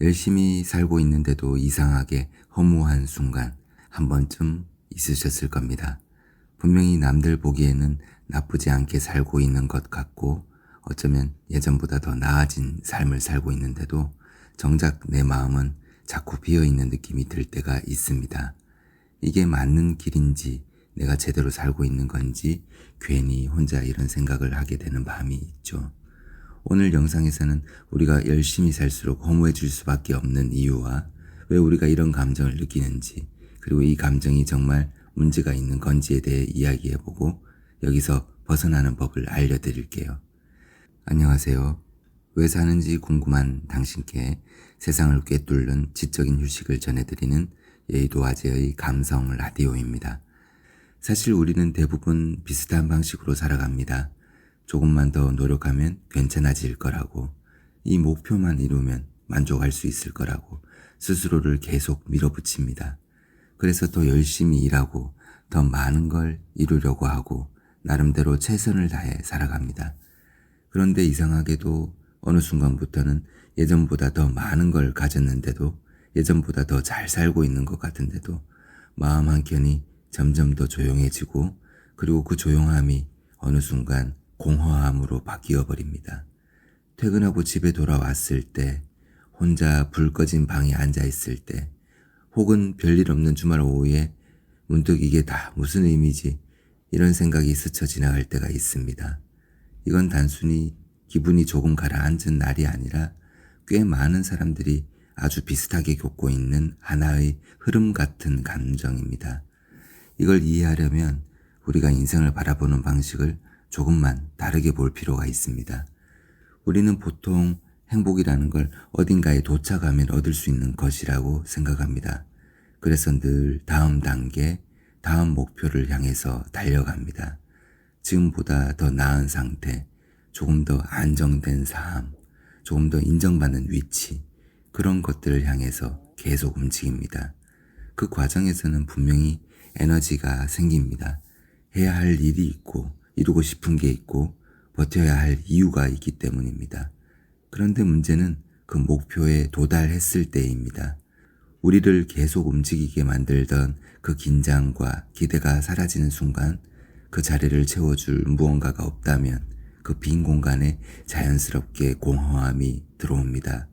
열심히 살고 있는데도 이상하게 허무한 순간 한 번쯤 있으셨을 겁니다. 분명히 남들 보기에는 나쁘지 않게 살고 있는 것 같고 어쩌면 예전보다 더 나아진 삶을 살고 있는데도 정작 내 마음은 자꾸 비어있는 느낌이 들 때가 있습니다. 이게 맞는 길인지 내가 제대로 살고 있는 건지 괜히 혼자 이런 생각을 하게 되는 밤이 있죠. 오늘 영상에서는 우리가 열심히 살수록 허무해질 수밖에 없는 이유와 왜 우리가 이런 감정을 느끼는지, 그리고 이 감정이 정말 문제가 있는 건지에 대해 이야기해보고 여기서 벗어나는 법을 알려드릴게요. 안녕하세요. 왜 사는지 궁금한 당신께 세상을 꿰뚫는 지적인 휴식을 전해드리는 여의도 화제의 감성 라디오입니다. 사실 우리는 대부분 비슷한 방식으로 살아갑니다. 조금만 더 노력하면 괜찮아질 거라고, 이 목표만 이루면 만족할 수 있을 거라고 스스로를 계속 밀어붙입니다. 그래서 더 열심히 일하고 더 많은 걸 이루려고 하고 나름대로 최선을 다해 살아갑니다. 그런데 이상하게도 어느 순간부터는 예전보다 더 많은 걸 가졌는데도, 예전보다 더 잘 살고 있는 것 같은데도 마음 한켠이 점점 더 조용해지고, 그리고 그 조용함이 어느 순간 공허함으로 바뀌어 버립니다. 퇴근하고 집에 돌아왔을 때, 혼자 불 꺼진 방에 앉아 있을 때, 혹은 별일 없는 주말 오후에 문득 이게 다 무슨 의미지? 이런 생각이 스쳐 지나갈 때가 있습니다. 이건 단순히 기분이 조금 가라앉은 날이 아니라 꽤 많은 사람들이 아주 비슷하게 겪고 있는 하나의 흐름 같은 감정입니다. 이걸 이해하려면 우리가 인생을 바라보는 방식을 조금만 다르게 볼 필요가 있습니다. 우리는 보통 행복이라는 걸 어딘가에 도착하면 얻을 수 있는 것이라고 생각합니다. 그래서 늘 다음 단계, 다음 목표를 향해서 달려갑니다. 지금보다 더 나은 상태, 조금 더 안정된 삶, 조금 더 인정받는 위치, 그런 것들을 향해서 계속 움직입니다. 그 과정에서는 분명히 에너지가 생깁니다. 해야 할 일이 있고 이루고 싶은 게 있고 버텨야 할 이유가 있기 때문입니다. 그런데 문제는 그 목표에 도달했을 때입니다. 우리를 계속 움직이게 만들던 그 긴장과 기대가 사라지는 순간, 그 자리를 채워줄 무언가가 없다면 그 빈 공간에 자연스럽게 공허함이 들어옵니다.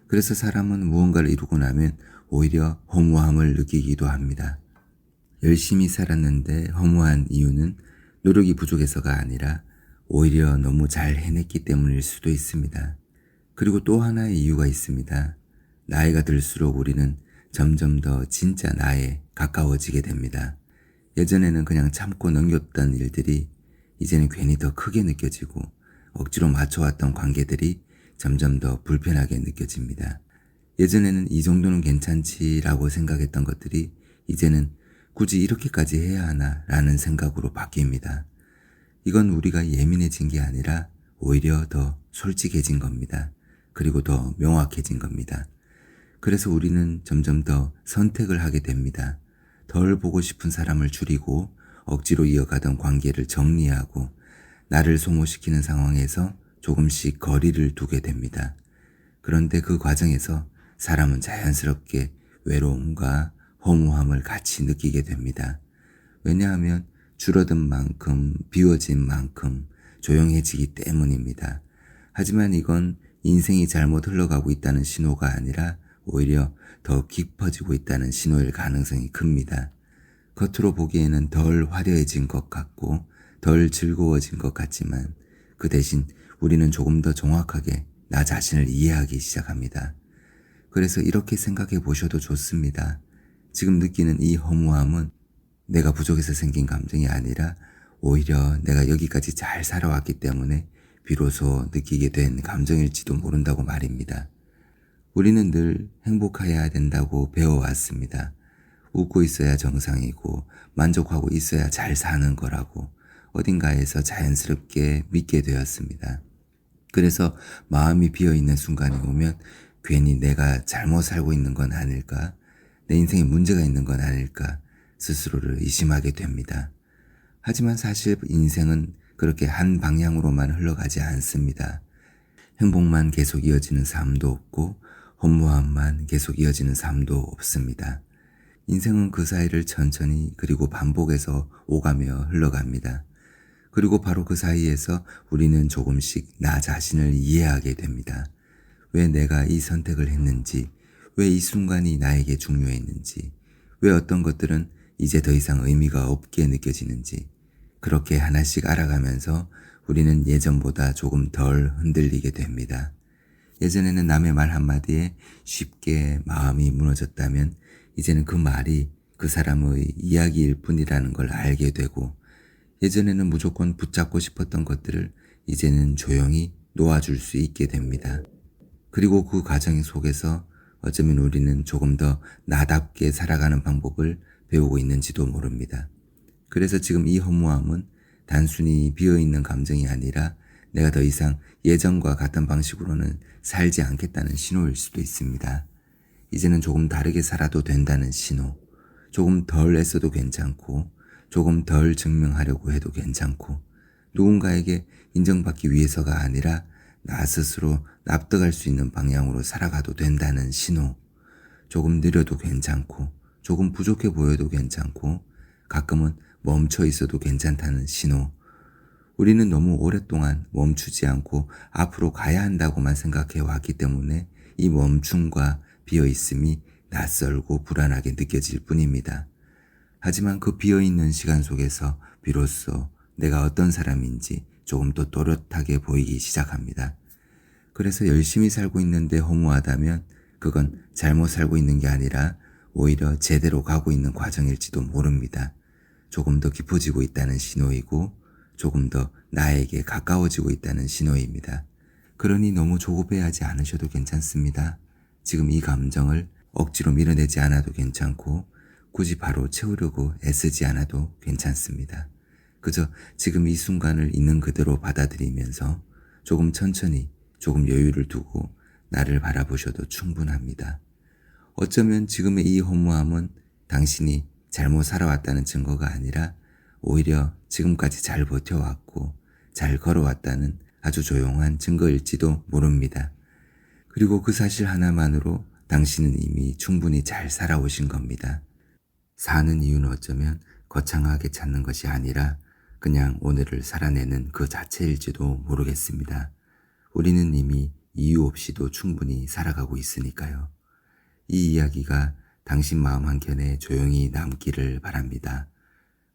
그래서 사람은 무언가를 이루고 나면 오히려 허무함을 느끼기도 합니다. 열심히 살았는데 허무한 이유는 노력이 부족해서가 아니라 오히려 너무 잘 해냈기 때문일 수도 있습니다. 그리고 또 하나의 이유가 있습니다. 나이가 들수록 우리는 점점 더 진짜 나에 가까워지게 됩니다. 예전에는 그냥 참고 넘겼던 일들이 이제는 괜히 더 크게 느껴지고, 억지로 맞춰왔던 관계들이 점점 더 불편하게 느껴집니다. 예전에는 이 정도는 괜찮지라고 생각했던 것들이 이제는 굳이 이렇게까지 해야 하나 라는 생각으로 바뀝니다. 이건 우리가 예민해진 게 아니라 오히려 더 솔직해진 겁니다. 그리고 더 명확해진 겁니다. 그래서 우리는 점점 더 선택을 하게 됩니다. 덜 보고 싶은 사람을 줄이고 억지로 이어가던 관계를 정리하고 나를 소모시키는 상황에서 조금씩 거리를 두게 됩니다. 그런데 그 과정에서 사람은 자연스럽게 외로움과 허무함을 같이 느끼게 됩니다. 왜냐하면 줄어든 만큼, 비워진 만큼 조용해지기 때문입니다. 하지만 이건 인생이 잘못 흘러가고 있다는 신호가 아니라 오히려 더 깊어지고 있다는 신호일 가능성이 큽니다. 겉으로 보기에는 덜 화려해진 것 같고 덜 즐거워진 것 같지만 그 대신 우리는 조금 더 정확하게 나 자신을 이해하기 시작합니다. 그래서 이렇게 생각해 보셔도 좋습니다. 지금 느끼는 이 허무함은 내가 부족해서 생긴 감정이 아니라 오히려 내가 여기까지 잘 살아왔기 때문에 비로소 느끼게 된 감정일지도 모른다고 말입니다. 우리는 늘 행복해야 된다고 배워왔습니다. 웃고 있어야 정상이고 만족하고 있어야 잘 사는 거라고 어딘가에서 자연스럽게 믿게 되었습니다. 그래서 마음이 비어있는 순간이 오면 괜히 내가 잘못 살고 있는 건 아닐까, 내 인생에 문제가 있는 건 아닐까 스스로를 의심하게 됩니다. 하지만 사실 인생은 그렇게 한 방향으로만 흘러가지 않습니다. 행복만 계속 이어지는 삶도 없고 허무함만 계속 이어지는 삶도 없습니다. 인생은 그 사이를 천천히 그리고 반복해서 오가며 흘러갑니다. 그리고 바로 그 사이에서 우리는 조금씩 나 자신을 이해하게 됩니다. 왜 내가 이 선택을 했는지, 왜 이 순간이 나에게 중요했는지, 왜 어떤 것들은 이제 더 이상 의미가 없게 느껴지는지, 그렇게 하나씩 알아가면서 우리는 예전보다 조금 덜 흔들리게 됩니다. 예전에는 남의 말 한마디에 쉽게 마음이 무너졌다면 이제는 그 말이 그 사람의 이야기일 뿐이라는 걸 알게 되고, 예전에는 무조건 붙잡고 싶었던 것들을 이제는 조용히 놓아줄 수 있게 됩니다. 그리고 그 과정 속에서 어쩌면 우리는 조금 더 나답게 살아가는 방법을 배우고 있는지도 모릅니다. 그래서 지금 이 허무함은 단순히 비어있는 감정이 아니라 내가 더 이상 예전과 같은 방식으로는 살지 않겠다는 신호일 수도 있습니다. 이제는 조금 다르게 살아도 된다는 신호, 조금 덜 애써도 괜찮고, 조금 덜 증명하려고 해도 괜찮고, 누군가에게 인정받기 위해서가 아니라 나 스스로 납득할 수 있는 방향으로 살아가도 된다는 신호, 조금 느려도 괜찮고, 조금 부족해 보여도 괜찮고, 가끔은 멈춰 있어도 괜찮다는 신호. 우리는 너무 오랫동안 멈추지 않고 앞으로 가야 한다고만 생각해 왔기 때문에 이 멈춤과 비어있음이 낯설고 불안하게 느껴질 뿐입니다. 하지만 그 비어있는 시간 속에서 비로소 내가 어떤 사람인지 조금 더 또렷하게 보이기 시작합니다. 그래서 열심히 살고 있는데 허무하다면 그건 잘못 살고 있는 게 아니라 오히려 제대로 가고 있는 과정일지도 모릅니다. 조금 더 깊어지고 있다는 신호이고 조금 더 나에게 가까워지고 있다는 신호입니다. 그러니 너무 조급해하지 않으셔도 괜찮습니다. 지금 이 감정을 억지로 밀어내지 않아도 괜찮고 굳이 바로 채우려고 애쓰지 않아도 괜찮습니다. 그저 지금 이 순간을 있는 그대로 받아들이면서 조금 천천히 조금 여유를 두고 나를 바라보셔도 충분합니다. 어쩌면 지금의 이 허무함은 당신이 잘못 살아왔다는 증거가 아니라 오히려 지금까지 잘 버텨왔고 잘 걸어왔다는 아주 조용한 증거일지도 모릅니다. 그리고 그 사실 하나만으로 당신은 이미 충분히 잘 살아오신 겁니다. 사는 이유는 어쩌면 거창하게 찾는 것이 아니라 그냥 오늘을 살아내는 그 자체일지도 모르겠습니다. 우리는 이미 이유 없이도 충분히 살아가고 있으니까요. 이 이야기가 당신 마음 한켠에 조용히 남기를 바랍니다.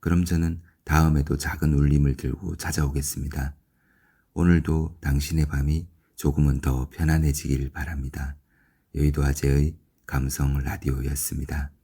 그럼 저는 다음에도 작은 울림을 들고 찾아오겠습니다. 오늘도 당신의 밤이 조금은 더 편안해지길 바랍니다. 여의도 아재의 감성 라디오였습니다.